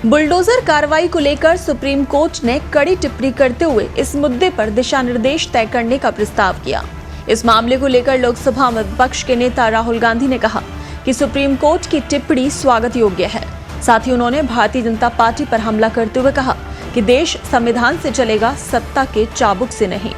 Bulldozer कार्रवाई को लेकर सुप्रीम कोर्ट ने कड़ी टिप्पणी करते हुए इस मुद्दे पर दिशा निर्देश तय करने का प्रस्ताव किया। इस मामले को लेकर लोकसभा में विपक्ष के नेता राहुल गांधी ने कहा कि सुप्रीम कोर्ट की टिप्पणी स्वागत योग्य है। साथ ही उन्होंने भारतीय जनता पार्टी पर हमला करते हुए कहा कि देश संविधान से चलेगा, सत्ता के चाबुक से नहीं।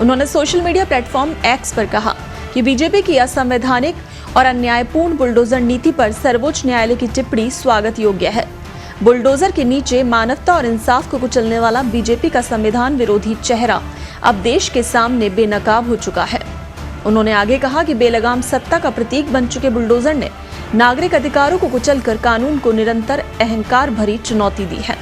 उन्होंने सोशल मीडिया प्लेटफॉर्म एक्स पर कहा कि बीजेपी की असंवैधानिक और अन्यायपूर्ण बुलडोजर नीति पर सर्वोच्च न्यायालय की टिप्पणी स्वागत योग्य है। बुलडोजर के नीचे मानवता और इंसाफ को कुचलने वाला बीजेपी का संविधान विरोधी चेहरा अब देश के सामने बेनकाब हो चुका है। उन्होंने आगे कहा कि बेलगाम सत्ता का प्रतीक बन चुके बुलडोजर ने नागरिक अधिकारों को कुचलकर कानून को निरंतर अहंकार भरी चुनौती दी है।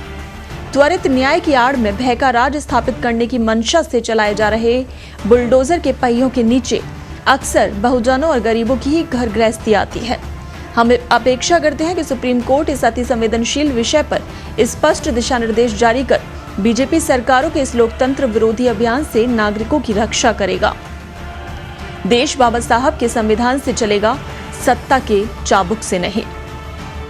त्वरित न्याय की आड़ में भय का राज स्थापित करने की मंशा से चलाए जा रहे बुलडोजर के पहियों के नीचे अक्सर बहुजनों और गरीबों की ही घर गृहस्थी आती है। हम अपेक्षा करते हैं कि सुप्रीम कोर्ट इस अति संवेदनशील विषय पर स्पष्ट दिशा निर्देश जारी कर बीजेपी सरकारों के इस लोकतंत्र विरोधी अभियान से नागरिकों की रक्षा करेगा। देश बाबा साहब के संविधान से चलेगा, सत्ता के चाबुक से नहीं।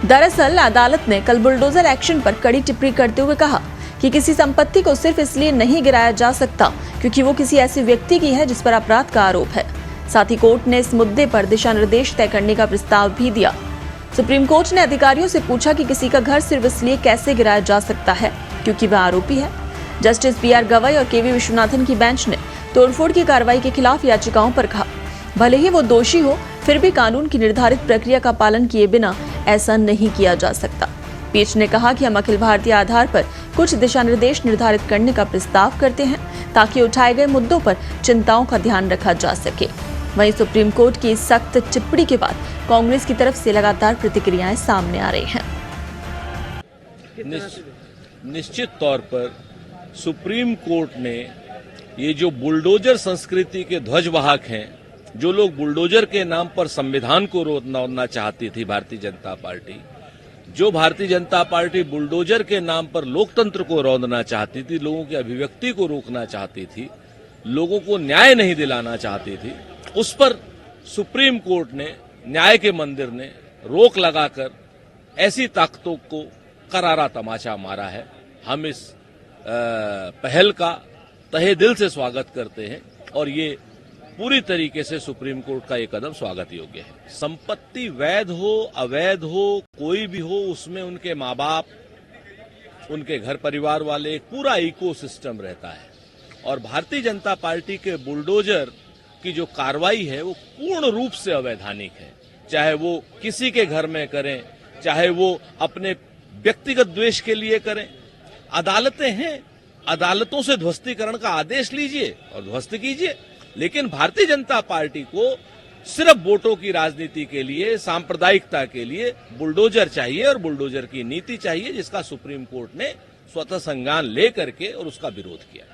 दरअसल अदालत ने कल बुलडोजर एक्शन पर कड़ी टिप्पणी करते हुए कहा कि किसी संपत्ति को सिर्फ इसलिए नहीं गिराया जा सकता क्योंकि वो किसी ऐसे व्यक्ति की है जिस पर अपराध का आरोप है। साथ ही कोर्ट ने इस मुद्दे पर दिशा निर्देश तय करने का प्रस्ताव भी दिया। सुप्रीम कोर्ट ने अधिकारियों से पूछा कि किसी का घर सिर्फ इसलिए कैसे गिराया जा सकता है क्योंकि वह आरोपी है। Justice PR. गवई और के.वी. विश्वनाथन की बेंच ने तोड़फोड़ की कार्रवाई के खिलाफ याचिकाओं पर कहा, भले ही वो दोषी हो, फिर भी कानून की निर्धारित प्रक्रिया का पालन किए बिना ऐसा नहीं किया जा सकता। पीठ ने कहा कि हम अखिल भारतीय आधार पर कुछ दिशा निर्देश निर्धारित करने का प्रस्ताव करते हैं ताकि उठाए गए मुद्दों पर चिंताओं का ध्यान रखा जा सके। वहीं सुप्रीम कोर्ट की सख्त टिप्पणी के बाद कांग्रेस की तरफ से लगातार प्रतिक्रियाएं सामने आ रही हैं। निश्चित तौर पर सुप्रीम कोर्ट ने ये जो बुलडोजर संस्कृति के ध्वजवाहक हैं, जो लोग बुलडोजर के नाम पर संविधान को रोकना चाहती थी भारतीय जनता पार्टी, जो भारतीय जनता पार्टी बुलडोजर के नाम पर लोकतंत्र को रौंदना चाहती थी, लोगों की अभिव्यक्ति को रोकना चाहती थी, लोगों को न्याय नहीं दिलाना चाहती थी, उस पर सुप्रीम कोर्ट ने, न्याय के मंदिर ने रोक लगाकर ऐसी ताकतों को करारा तमाचा मारा है। हम इस पहल का तहे दिल से स्वागत करते हैं और ये पूरी तरीके से सुप्रीम कोर्ट का ये कदम स्वागत योग्य है। संपत्ति वैध हो अवैध हो कोई भी हो, उसमें उनके माँ बाप, उनके घर परिवार वाले, एक पूरा इकोसिस्टम रहता है। और भारतीय जनता पार्टी के बुलडोजर की जो कार्रवाई है वो पूर्ण रूप से अवैधानिक है। चाहे वो किसी के घर में करें, चाहे वो अपने व्यक्तिगत द्वेष के लिए करें। अदालतें हैं, अदालतों से ध्वस्तीकरण का आदेश लीजिए और ध्वस्त कीजिए, लेकिन भारतीय जनता पार्टी को सिर्फ वोटों की राजनीति के लिए, सांप्रदायिकता के लिए बुलडोजर चाहिए और बुलडोजर की नीति चाहिए, जिसका सुप्रीम कोर्ट ने स्वतः संज्ञान लेकर के और उसका विरोध किया।